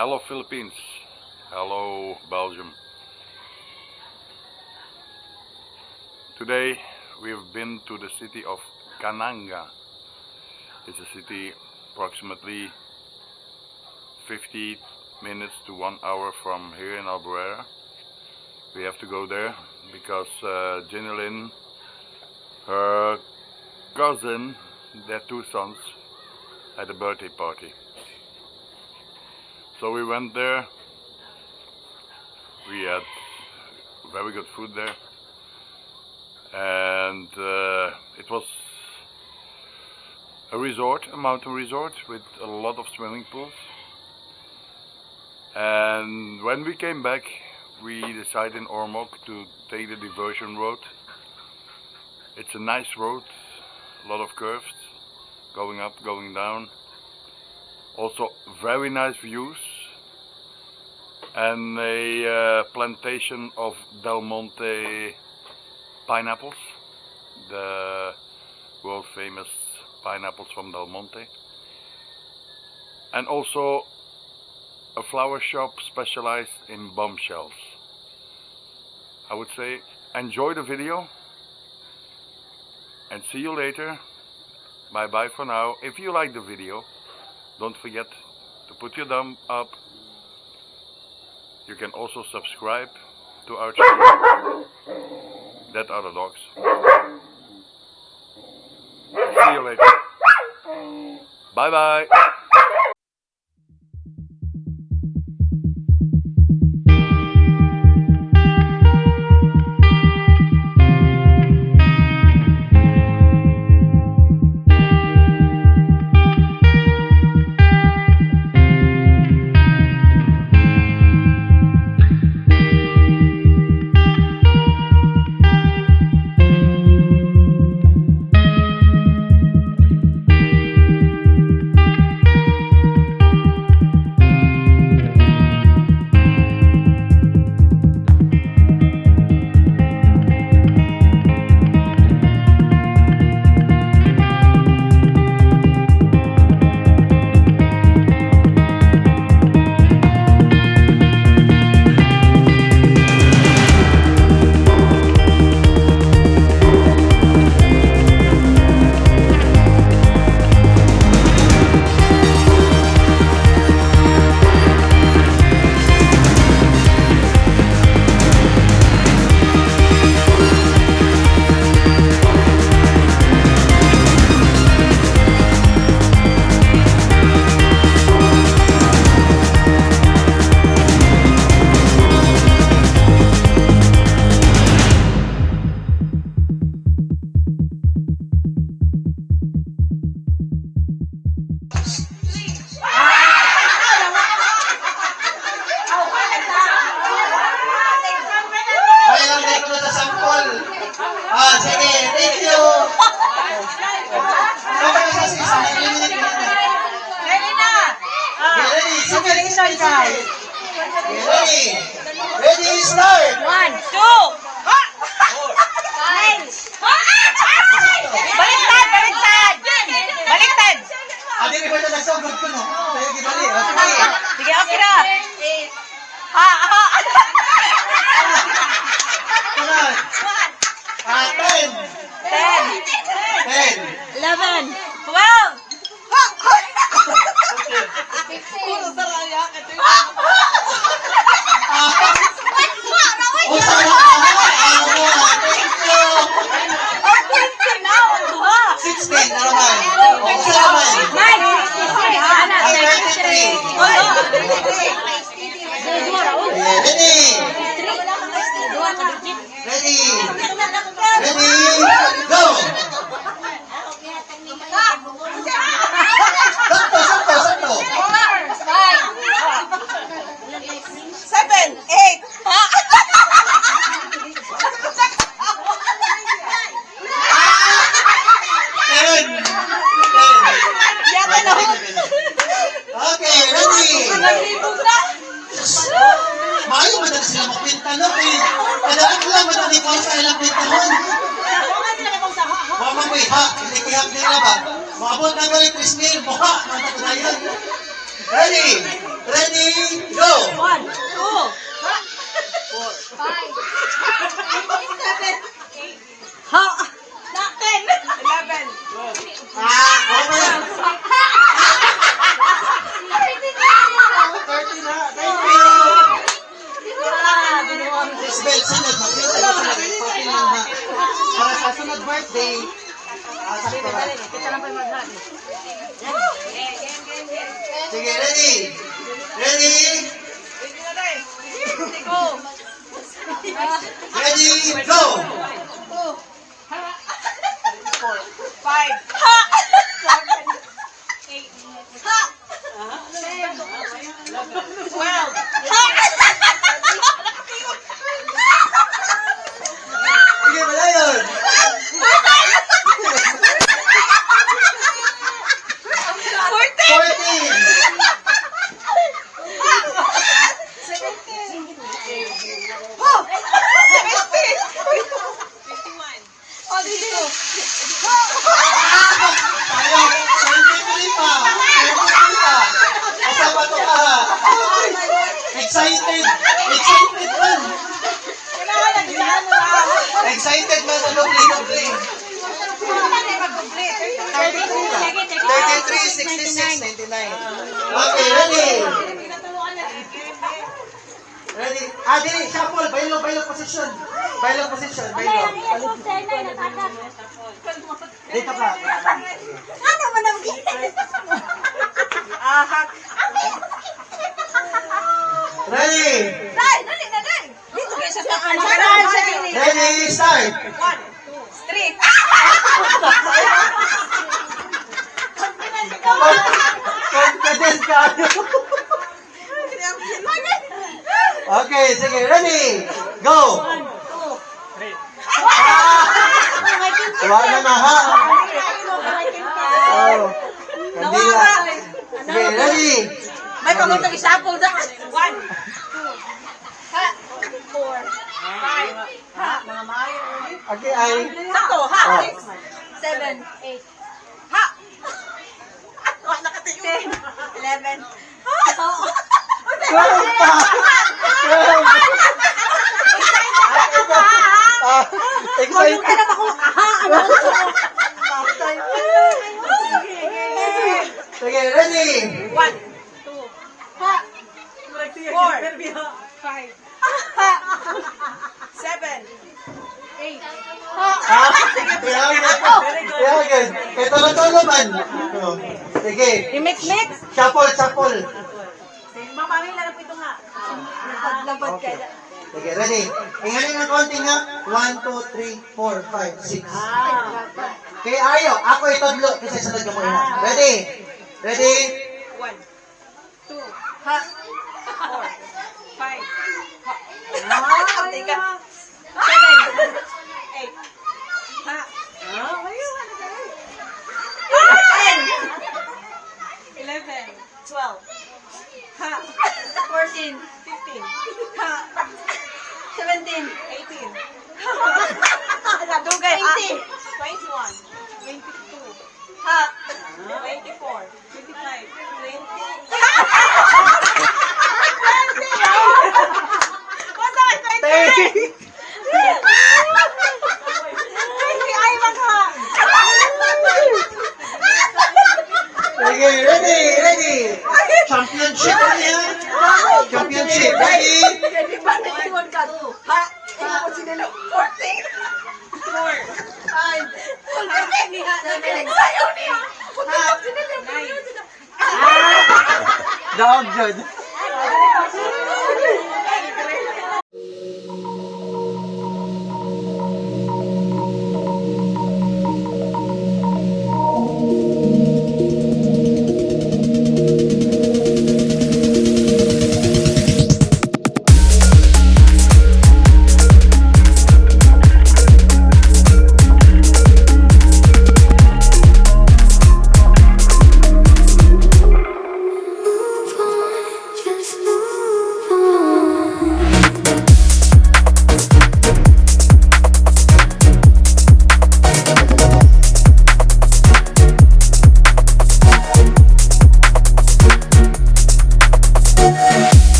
Hello Philippines, hello Belgium. Today we've been to the city of Kananga. It's a city approximately 50 minutes to 1 hour from here in Albuera. We have to go there because Ginny Lynn, her cousin, their two sons, had a birthday party. So we went there. We had very good food there, and it was a resort, a mountain resort with a lot of swimming pools. And when we came back, we decided in Ormoc to take the diversion road. It's a nice road, a lot of curves, going up, going down. Also very nice views, and a plantation of Del Monte pineapples, the world famous pineapples from Del Monte, and also a flower shop specialized in bombshells. I would say enjoy the video and see you later. Bye bye for now. If you like the video, don't forget to put your thumb up. You can also subscribe to our channel. That are the dogs. See you later. Bye bye. Sige, thank you. Ready na. Ready, start. 1, 2. Baliktad. Adi ko na nagsugod ko no. Sige, bali. Sige, okay na. Ten. 11. 12. Ready, go! Sakto. 7, 8. Okay, ready. Maayo madali sila magpinta, no? Kadaan lang madali pa sa ilang pintahan. Mama mo ha, hindi kihap nila ba? Maabot na galing 3,000, buha, matagunayan. Ready? Ready, go! 1, 2, 5, 7, 8. Ha! 10, 11. Ako pa yan. 30 na. Thank you. Isabel, sunod. Makita ko sa pati lang ha. Para sa sunod birthday, sakto ba? Sige, ready? Ready? Ready, go! 5, 12. Sige, wala yun. 23 pa. 23 pa. Kasama to ka ha. Excited. Excited man. Excited man. Doble. 33, 66, 99. Okay, ready? Ready? Dili, shuffle. Bailo position. Bailo position. Bailo. Dito ka. Ano mo nang ahak. Ready? Dai, dali. Dito kayo sa Ready, start. 1, 2, 3. Confident ka. Okay, sige, ready? Go! Wala na na ha. Oh. Kandila. Sige, ready? May pangutang isapol na. 1, 2, 4, 5. Ha, mga maayo. Okay, ay. Sakto, ha. Oh. 6, 7, 8. Ha. Oh, nakatingin. 11. Twelve pa. 12. Excited. Ano ba kung ano? Sige, ready? 1, 2, 4, 5, 7, 8. Yan. Ito na to naman. Sige. I-mix. Shuffle. Mamamay lang po ito nga. Labad Okay. ka. Sige, ready? Ingalin ng konti nga. 1, 2, 3, 4, 5, 6. Okay, ayo. Ako itodlo. Kasi sunod ka muna. Ready? Ready? 1, 2, 4, 5, 7, 8. Ha. 10, 11, 12. Ha. 14, 15. Ha. 17, 18. Nadugay. 20, 21, 22. Ha. 24, 25, 20. What's that? 20. Ay, magha. Sige, ready? Championship na yan. Championship. Ready? Di ba naiwan ka? Ha? Ikaw ko sinilo. 14. 4. 5. Nakilig sa'yo niya. 9. Dog, good.